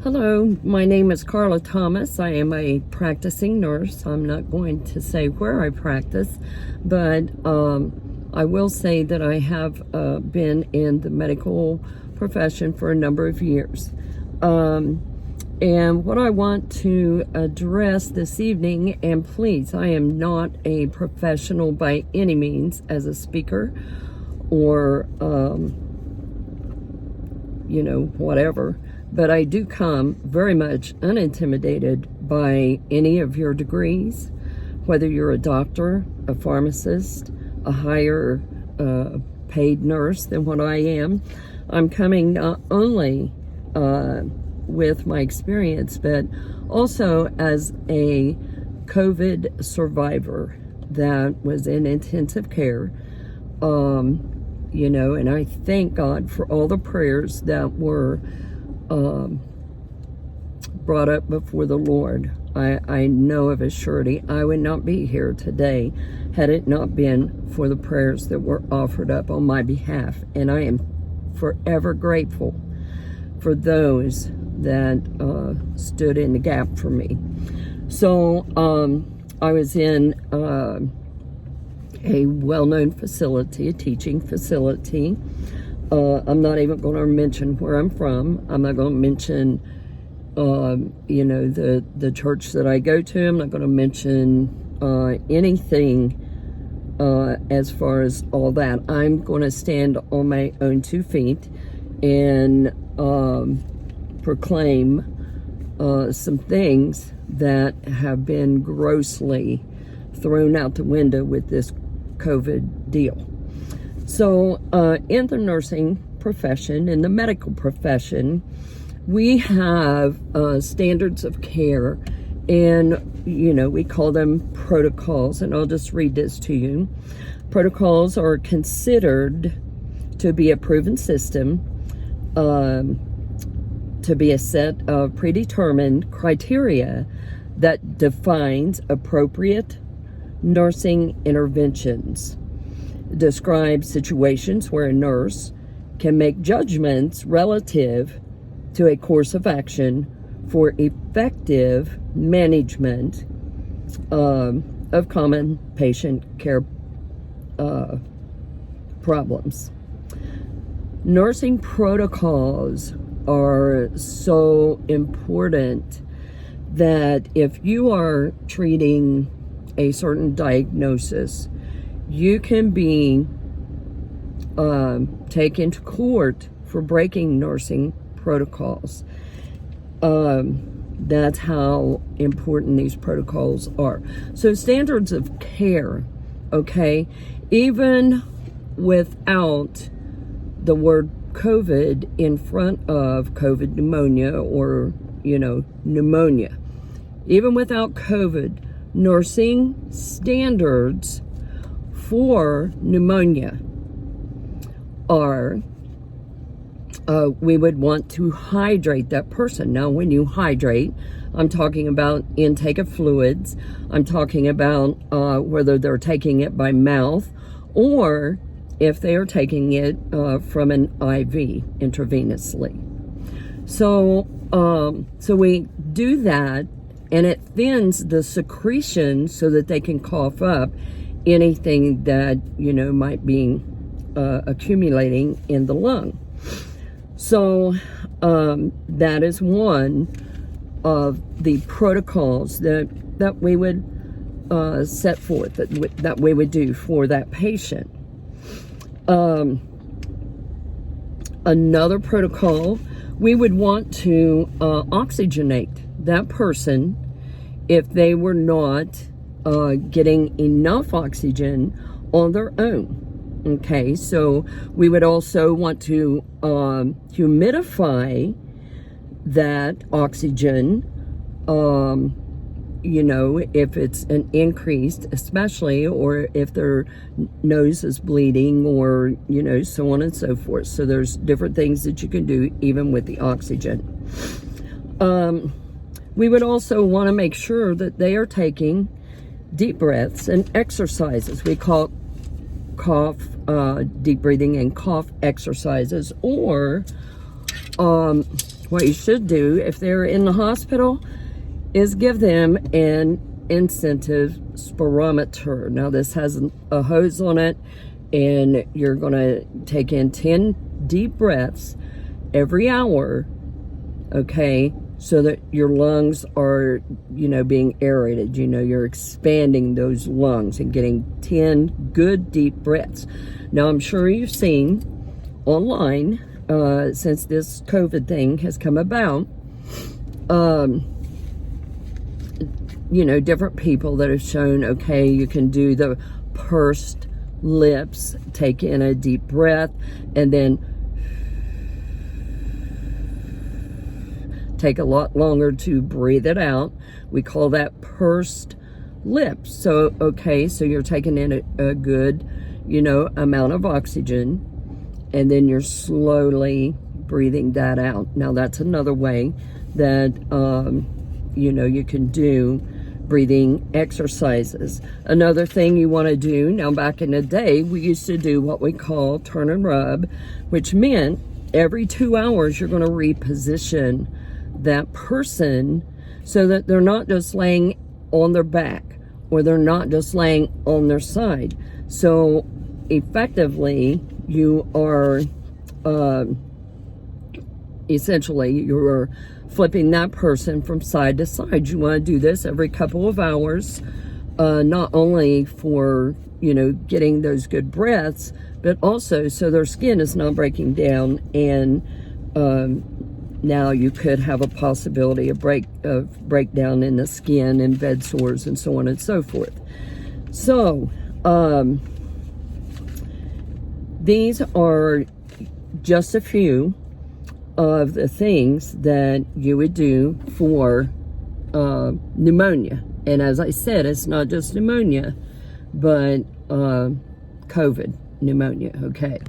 Hello, my name is Carla Thomas. I am a practicing nurse. I'm not going to say where I practice, but I will say that I have been in the medical profession for a number of years. And what I want to address this evening, and please, I am not a professional by any means as a speaker or, whatever. But I do come very much unintimidated by any of your degrees, whether you're a doctor, a pharmacist, a higher paid nurse than what I am. I'm coming not only with my experience, but also as a COVID survivor that was in intensive care. And I thank God for all the prayers that were brought up before the Lord. I know of a surety I would not be here today had it not been for the prayers that were offered up on my behalf. And I am forever grateful for those that stood in the gap for me. So I was in a well-known facility, a teaching facility. I'm not even going to mention where I'm from. I'm not going to mention, the church that I go to. I'm not going to mention anything as far as all that. I'm going to stand on my own 2 feet and proclaim some things that have been grossly thrown out the window with this COVID deal. So in the nursing profession, in the medical profession, we have standards of care, and, we call them protocols, and I'll just read this to you. Protocols are considered to be a proven system, to be a set of predetermined criteria that defines appropriate nursing interventions, describe situations where a nurse can make judgments relative to a course of action for effective management of common patient care problems. Nursing protocols are so important that if you are treating a certain diagnosis, you can be taken to court for breaking nursing protocols. That's how important these protocols are. So standards of care, okay, even without the word COVID in front of COVID pneumonia or, pneumonia, even without COVID, nursing standards for pneumonia are we would want to hydrate that person. Now, when you hydrate, I'm talking about intake of fluids. I'm talking about whether they're taking it by mouth or if they are taking it from an IV intravenously. So we do that, and it thins the secretion so that they can cough up anything that, might be accumulating in the lung. So that is one of the protocols that we would set forth, that we would do for that patient. Another protocol, we would want to oxygenate that person if they were not getting enough oxygen on their own. Okay, so we would also want to humidify that oxygen, if it's an increased, especially, or if their nose is bleeding, or, so on and so forth. So there's different things that you can do even with the oxygen. We would also want to make sure that they are taking deep breaths and exercises. We call cough, deep breathing and cough exercises, or what you should do if they're in the hospital is give them an incentive spirometer. Now this has a hose on it, and you're going to take in 10 deep breaths every hour, okay, so that your lungs are, being aerated. You're expanding those lungs and getting 10 good deep breaths. Now, I'm sure you've seen online, since this COVID thing has come about, different people that have shown, okay, you can do the pursed lips, take in a deep breath, and then take a lot longer to breathe it out. We call that pursed lips. So, okay, so you're taking in a good, amount of oxygen, and then you're slowly breathing that out. Now, that's another way that, you can do breathing exercises. Another thing you want to do, now back in the day, we used to do what we call turn and rub, which meant every 2 hours you're going to reposition that person so that they're not just laying on their back, or they're not just laying on their side. So effectively, you are essentially you're flipping that person from side to side. You want to do this every couple of hours, not only for getting those good breaths, but also so their skin is not breaking down, and now you could have a possibility of breakdown in the skin and bed sores and so on and so forth. So these are just a few of the things that you would do for pneumonia. And as I said, it's not just pneumonia, but COVID pneumonia, okay?